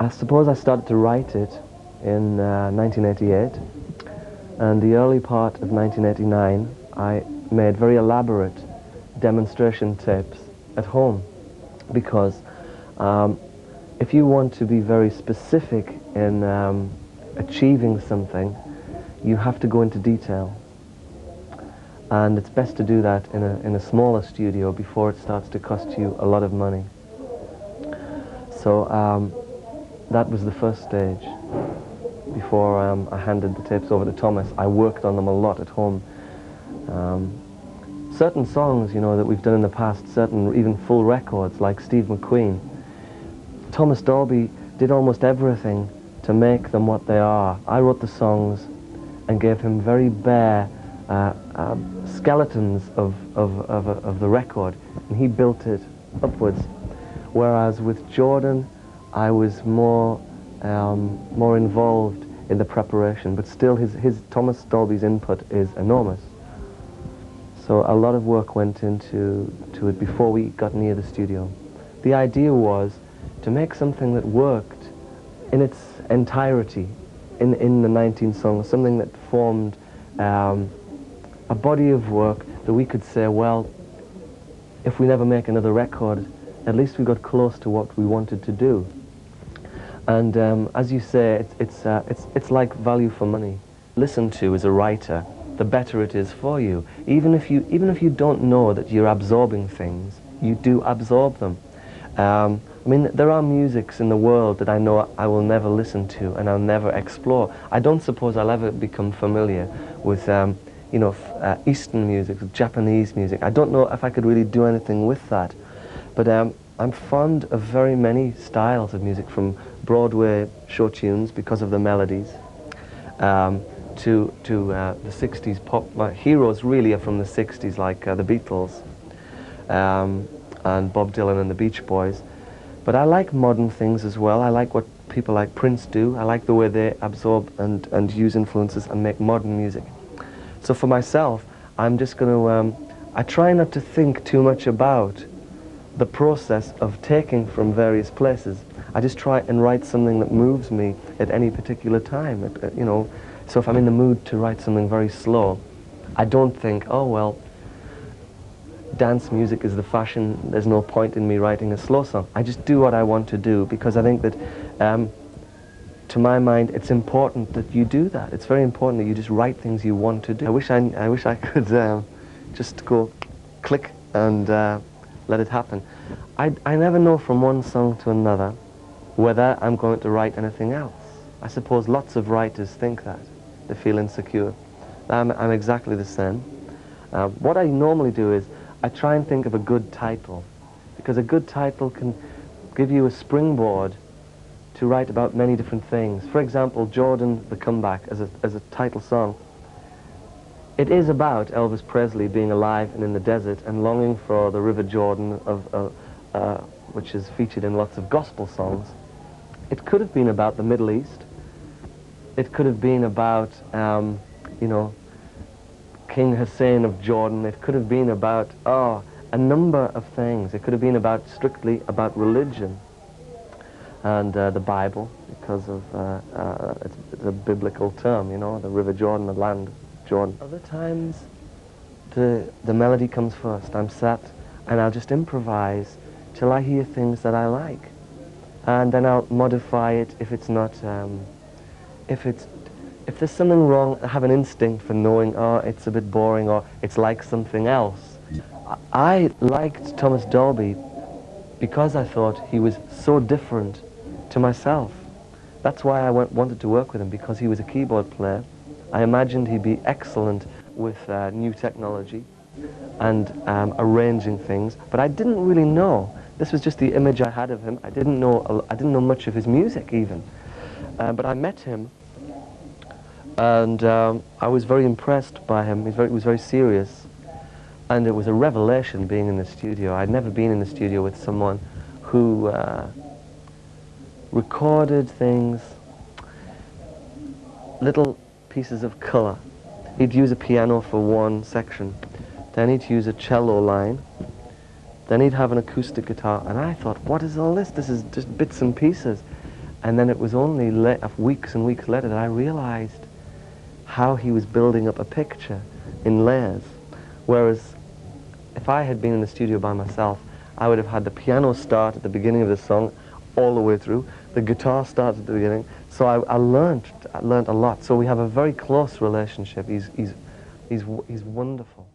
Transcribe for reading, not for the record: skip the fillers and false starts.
I suppose I started to write it in 1988, and the early part of 1989 I made very elaborate demonstration tapes at home, because if you want to be very specific in achieving something, you have to go into detail, and it's best to do that in a smaller studio before it starts to cost you a lot of money. So that was the first stage. Before I handed the tapes over to Thomas, I worked on them a lot at home. Certain songs, you know, that we've done in the past, certain even full records like Steve McQueen, Thomas Dolby did almost everything to make them what they are. I wrote the songs and gave him very bare skeletons of the record, and he built it upwards. Whereas with Jordan, I was more involved in the preparation, but still his Thomas Dolby's input is enormous. So a lot of work went into it before we got near the studio. The idea was to make something that worked in its entirety in the 19 songs, something that formed a body of work that we could say, well, if we never make another record, at least we got close to what we wanted to do. And as you say, it's like value for money. Listen to as a writer, the better it is for you. Even if you don't know that you're absorbing things, you do absorb them. I mean, there are musics in the world that I know I will never listen to and I'll never explore. I don't suppose I'll ever become familiar with you know, Eastern music, Japanese music. I don't know if I could really do anything with that. But I'm fond of very many styles of music, from Broadway show tunes because of the melodies, to the 60s pop. My heroes really are from the 60s, like the Beatles and Bob Dylan and the Beach Boys. But I like modern things as well. I like what people like Prince do. I like the way they absorb and use influences and make modern music. So for myself, I'm just going to, I try not to think too much about the process of taking from various places. I just try and write something that moves me at any particular time, you know. So if I'm in the mood to write something very slow, I don't think, oh well, dance music is the fashion, there's no point in me writing a slow song. I just do what I want to do, because I think that, to my mind, it's important that you do that. It's very important that you just write things you want to do. I wish I could just go click and let it happen. I never know from one song to another whether I'm going to write anything else. I suppose lots of writers think that. They feel insecure. I'm exactly the same. What I normally do is I try and think of a good title, because a good title can give you a springboard to write about many different things. For example, Jordan, The Comeback, as a title song, it is about Elvis Presley being alive and in the desert and longing for the River Jordan, which is featured in lots of gospel songs. It could have been about the Middle East. It could have been about, you know, King Hussein of Jordan. It could have been about, a number of things. It could have been about, strictly about religion and the Bible, because of it's a biblical term, you know, the River Jordan, the land of Jordan. Other times, the melody comes first. I'm sat and I'll just improvise till I hear things that I like, and then I'll modify it if it's not, if there's something wrong. I have an instinct for knowing, oh, it's a bit boring, or it's like something else. I liked Thomas Dolby because I thought he was so different to myself. That's why I wanted to work with him, because he was a keyboard player. I imagined he'd be excellent with new technology and arranging things, but I didn't really know. This was just the image I had of him. I didn't know much of his music even. But I met him, and I was very impressed by him. He was very serious, and it was a revelation being in the studio. I'd never been in the studio with someone who recorded things, little pieces of color. He'd use a piano for one section, then he'd use a cello line, then he'd have an acoustic guitar, and I thought, what is all this? This is just bits and pieces. And then it was only weeks and weeks later that I realized how he was building up a picture in layers. Whereas if I had been in the studio by myself, I would have had the piano start at the beginning of the song all the way through, the guitar starts at the beginning. So I learned a lot. So we have a very close relationship. He's wonderful.